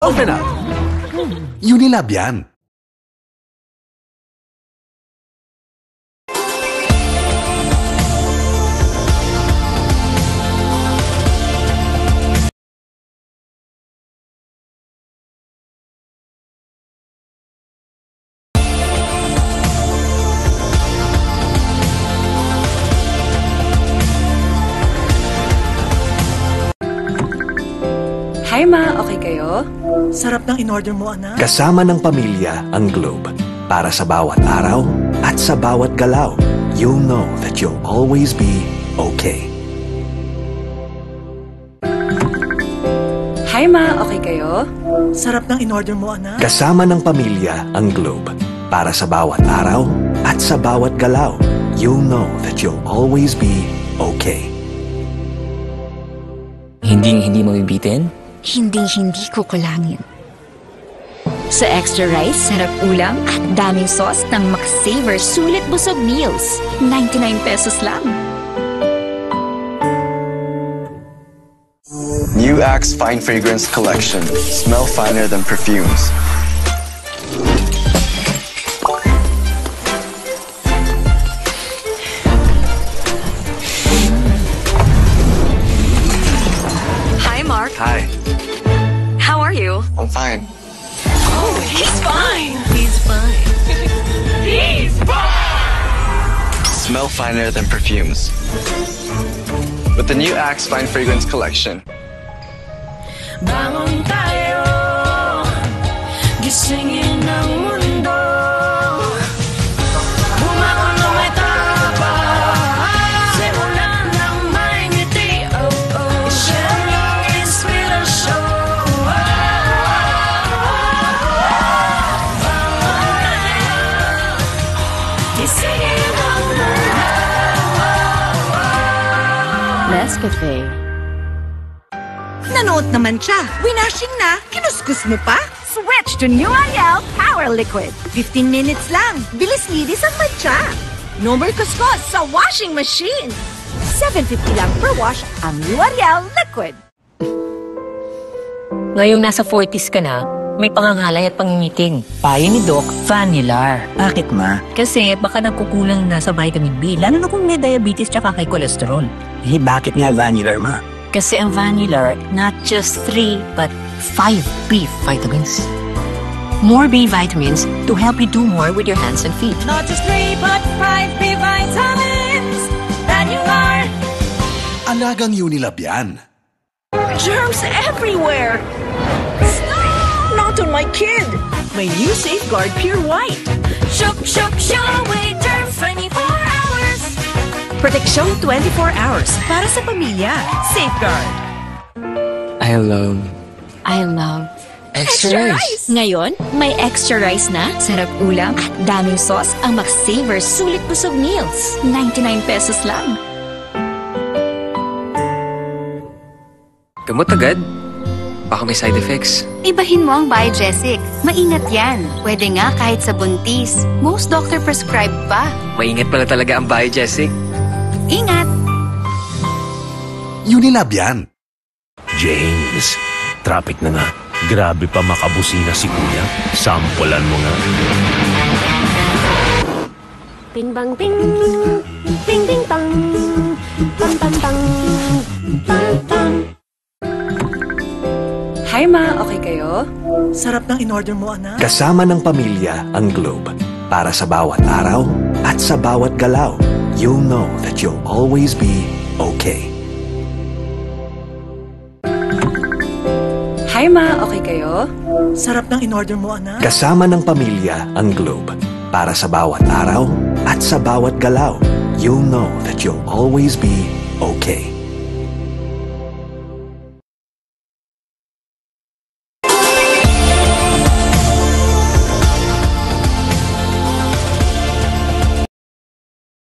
Open up! Unilab yan. Hi ma, okay kayo? Sarap ng in-order mo, anak. Kasama ng pamilya ang Globe. Para sa bawat araw at sa bawat galaw, you'll know that you'll always be okay. Hi ma, okay kayo? Sarap ng in-order mo, anak. Kasama ng pamilya ang Globe. Para sa bawat araw at sa bawat galaw, you'll know that you'll always be okay. Hindi mabibitin? Hindi kukulangin. Sa extra rice, sarap ulam at daming sauce ng McSaver Sulit Busog Meals. 99 pesos lang. New Axe Fine Fragrance Collection. Smell finer than perfumes. Hi, Mark. Hi. How are you? I'm fine. Oh, he's fine. He's fine. He's fine! Smell finer than perfumes. With the new Axe Fine Fragrance Collection. Bangon tayo, gisingin ang mundo. Bumangon ng may tapang, simulan ng may ngiti. I-share ang inspirasyon. Bangon tayo, gisingin ang mundo. Nescafe. Nanood naman siya. Winashing na. Kinuskus mo pa? Switch to New Ariel Power Liquid. 15 minutes lang. Bilis-linis ang matcha. No more kuskus sa washing machine. $7.50 lang per wash ang New Ariel Liquid. Ngayong nasa 40s ka na, may pangangalay at pangingiting. Payo ni Doc, Vanilar. Bakit ma? Kasi baka nagkukulang na sa vitamin B, lalo na kung may diabetes tsaka kay cholesterol. Eh, bakit nga Vanilar ma? Kasi ang Vanilar, not just 3, but 5 B vitamins. More B vitamins to help you do more with your hands and feet. Not just 3, but 5 B vitamins. Vanilar. Alagang Unilab yan. Germs everywhere. Not on my kid. My new Safeguard Pure White. Shook, away germs 24 hours. Proteksyon 24 hours para sa pamilya. Safeguard. I love Extra rice. Ngayon, may extra rice na, sarap ulam at daming sauce ang McSaver Sulit Busog Meals. 99 pesos lang. Gamot agad? Baka may side effects. Ibahin mo ang Biogesic. Maingat yan. Pwede nga kahit sa buntis. Most doctor prescribe pa. Maingat pala talaga ang Biogesic. Ingat! Unilab yan. James, traffic na nga. Grabe pa makabusina si Kuya. Sampulan mo nga. Bing bang bing, bing bing bang, bang bang bang, bang bang. Hi ma, okay kayo? Sarap ng in-order mo, anak. Kasama ng pamilya ang Globe. Para sa bawat araw at sa bawat galaw, you'll know that you'll always be okay. Hi ma, okay kayo? Sarap ng in-order mo, anak. Kasama ng pamilya ang Globe. Para sa bawat araw at sa bawat galaw, you'll know that you'll always be okay.